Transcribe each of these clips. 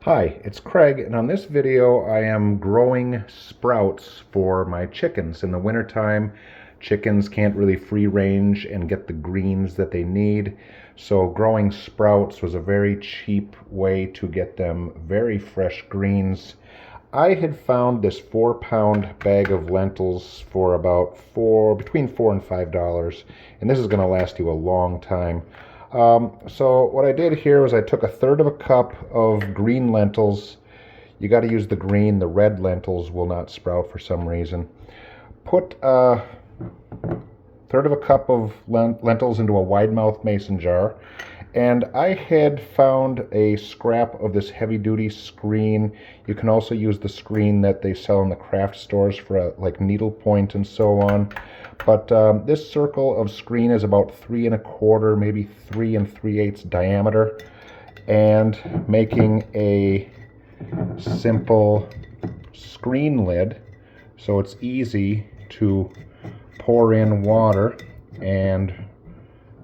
Hi, it's Craig, and on this video I am growing sprouts for my chickens. In the wintertime, chickens can't really free range and get the greens that they need, so growing sprouts was a very cheap way to get them very fresh greens. I had found this 4-pound bag of lentils for about between $4 and $5, and this is going to last you a long time. So what I did here was I took 1/3 of a cup of green lentils. You got to use the green. The red lentils will not sprout for some reason. Put 1/3 of a cup of lentils into a wide mouth mason jar. And I had found a scrap of this heavy-duty screen. You can also use the screen that they sell in the craft stores for like needlepoint and so on. But this circle of screen is about 3 1/4, maybe 3 3/8 diameter, and making a simple screen lid so it's easy to pour in water and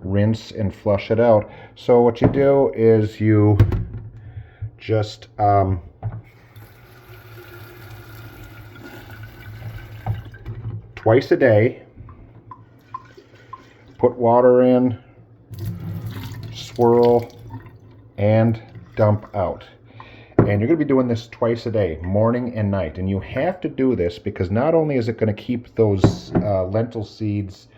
rinse and flush it out. So what you do is you just twice a day put water in, swirl, and dump out. And you're going to be doing this twice a day, morning and night. And you have to do this because not only is it going to keep those lentil seeds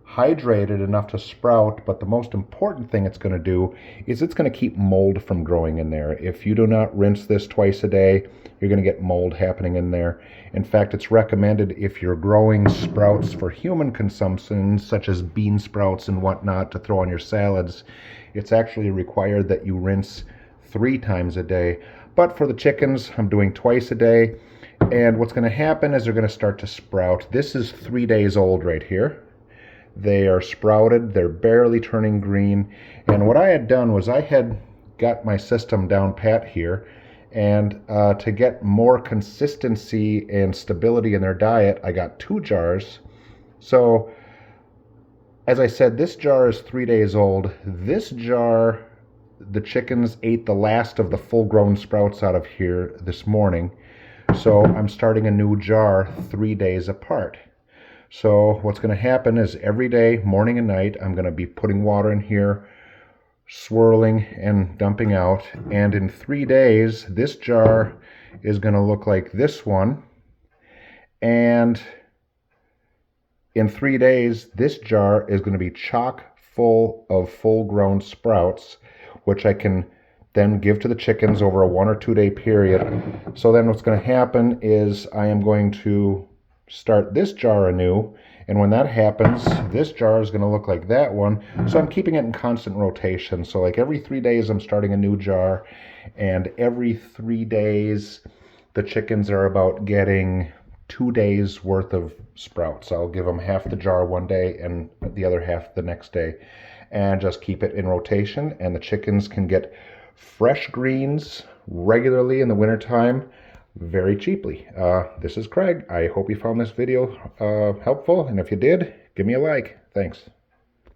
hydrated enough to sprout, but the most important thing it's going to do is it's going to keep mold from growing in there. If you do not rinse this twice a day, you're going to get mold happening in there. In fact, it's recommended if you're growing sprouts for human consumption, such as bean sprouts and whatnot to throw on your salads, it's actually required that you rinse 3 times a day. But for the chickens, I'm doing twice a day. And what's going to happen is they're going to start to sprout. This is 3 days old right here. They are sprouted, they're barely turning green, and what I had done was I had got my system down pat here, and to get more consistency and stability in their diet, I got 2 jars. So, as I said, this jar is 3 days old. This jar, the chickens ate the last of the full-grown sprouts out of here this morning, so I'm starting a new jar 3 days apart. So what's going to happen is every day, morning and night, I'm going to be putting water in here, swirling and dumping out. And in 3 days, this jar is going to look like this one. And in 3 days, this jar is going to be chock full of full-grown sprouts, which I can then give to the chickens over a 1 or 2 day period. So then what's going to happen is I am going to start this jar anew, and when that happens, this jar is going to look like that one. So I'm keeping it in constant rotation. So like every 3 days I'm starting a new jar, and every 3 days the chickens are about getting 2 days worth of sprouts. I'll give them half the jar one day and the other half the next day, and just keep it in rotation, and the chickens can get fresh greens regularly in the wintertime very cheaply. This is Craig. I hope you found this video helpful, and if you did, give me a like. Thanks.